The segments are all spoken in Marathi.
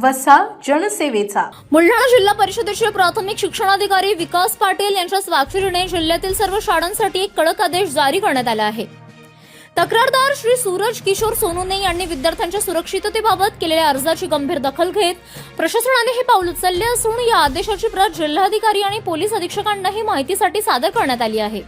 वसा जनसेवेचा. बुलढाणा जिल्हा परिषदेचे प्राथमिक शिक्षणाधिकारी विकास पाटील यांच्या स्वाक्षरीने जिल्ह्यातील सर्व शाळांसाठी एक कडक आदेश जारी करण्यात आला आहे. तक्रारदार श्री सूरज किशोर सोनुने यांनी विद्यार्थ्यांच्या सुरक्षिततेबाबत केलेल्या अर्जाची गंभीर दखल घेत प्रशासनाने हे पाऊल उचलले असून या आदेशाची प्रत जिल्हाधिकारी आणि पोलीस अधीक्षकांनाही माहितीसाठी सादर करण्यात आली आहे.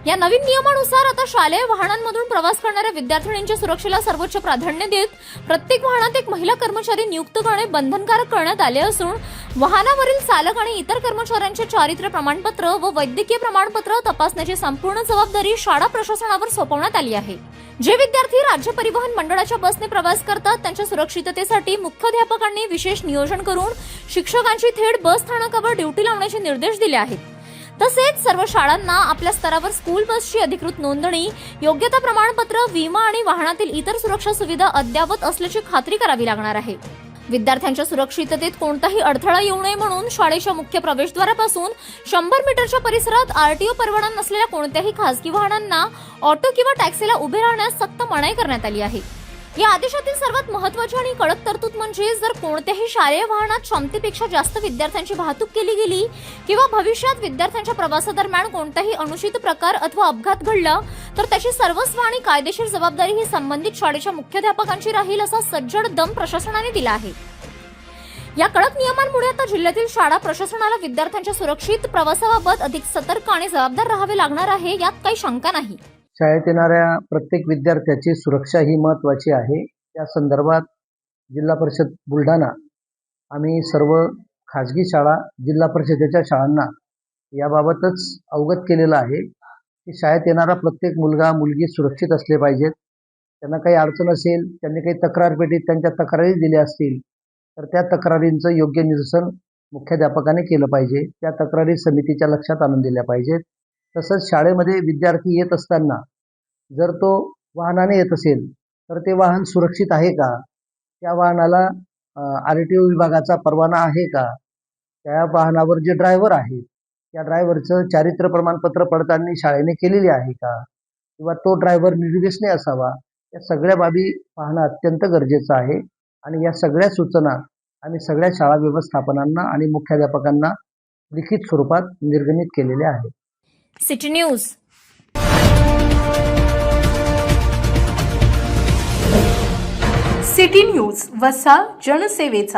या नवीन नियमानुसार आता शालेय वाहनांमधून प्रवास करणाऱ्या विद्यार्थिनींच्या सुरक्षेला सर्वोच्च प्राधान्य देत प्रत्येक वाहनात एक महिला कर्मचारी नियुक्त करणे बंधनकारक करण्यात आले असून वाहनावरील चालक आणि इतर कर्मचाऱ्यांचे चारित्र्य प्रमाणपत्र व वैद्यकीय प्रमाणपत्र तपासण्याची संपूर्ण जबाबदारी शाळा प्रशासनावर सोपवण्यात आली आहे. जे विद्यार्थी राज्य परिवहन मंडळाच्या बसने प्रवास करतात त्यांच्या सुरक्षिततेसाठी मुख्याध्यापकांनी विशेष नियोजन करून शिक्षकांची थेट बस स्थानकावर ड्युटी लावण्याचे निर्देश दिले आहेत. तसेच सर्व शाळांना आपल्या स्तरावर स्कूल बसची अधिकृत नोंदणी, योग्यता प्रमाणपत्र, विमा आणि वाहनातील इतर सुरक्षा सुविधा अद्ययावत असल्याची खात्री करावी लागणार आहे. विद्यार्थ्यांच्या सुरक्षिततेत कोणताही अडथळा येऊ नये म्हणून शाळेच्या मुख्य प्रवेशद्वारापासून 100 मीटरच्या परिसरात आरटीओ परवाना नसलेल्या कोणत्याही खासगी वाहनांना ऑटो किंवा टॅक्सीला उभे राहण्यास सक्त मनाई करण्यात आली आहे. या आदेशातील सर्वात महत्त्वाची आणि कडक तरतूद म्हणजे जर कोणत्याही शालेय वाहनात क्षमतेपेक्षा जास्त विद्यार्थ्यांची वाहतूक केली गेली किंवा भविष्यात विद्यार्थ्यांच्या प्रवासादरम्यान कोणताही अनुचित प्रकार अथवा अपघात घडला तर त्याची सर्वस्व आणि कायदेशीर जबाबदारी ही संबंधित शाळेच्या मुख्याध्यापकांची राहील असा सज्जड दम प्रशासनाने दिला आहे. या कडक नियमांमुळे आता जिल्ह्यातील शाळा प्रशासनाला विद्यार्थ्यांच्या सुरक्षित प्रवासाबाबत अधिक सतर्क आणि जबाबदार राहावे लागणार आहे, यात काही शंका नाही. शाळेत येणाऱ्या प्रत्येक विद्यार्थ्याची सुरक्षा ही महत्त्वाची आहे. या संदर्भात जिल्हा परिषद बुलढाणा आम्ही सर्व खाजगी शाळा जिल्हा परिषदेच्या शाळांना याबाबतच अवगत केलेलं आहे की शाळेत येणारा प्रत्येक मुलगा मुलगी सुरक्षित असले पाहिजेत. त्यांना काही अडचण असेल, त्यांनी काही तक्रार पेटीत त्यांच्या तक्रारी दिल्या असतील तर त्या तक्रारींचं योग्य निरसन मुख्याध्यापकाने केलं पाहिजे. त्या तक्रारी समितीच्या लक्षात आणून दिल्या पाहिजेत. तसंच शाळेमध्ये विद्यार्थी येत असताना जर तो वाहनाने येत असेल तर ते वाहन सुरक्षित आहे का, त्या वाहनाला आरटीओ विभागाचा परवाना आहे का, त्या वाहनावर जे ड्रायव्हर आहे त्या ड्रायव्हरचं चारित्र्य प्रमाणपत्र पडताळणी शाळेने केलेली आहे का, किंवा तो ड्रायव्हर निर्व्यसनी असावा, या सगळ्या बाबी पाहणं अत्यंत गरजेचं आहे. आणि या सगळ्या सूचना आम्ही सगळ्या शाळा व्यवस्थापनांना आणि मुख्याध्यापकांना लिखित स्वरूपात निर्गमित केलेल्या आहेत. City news. सिटी न्यूज वसा जनसेवेचा.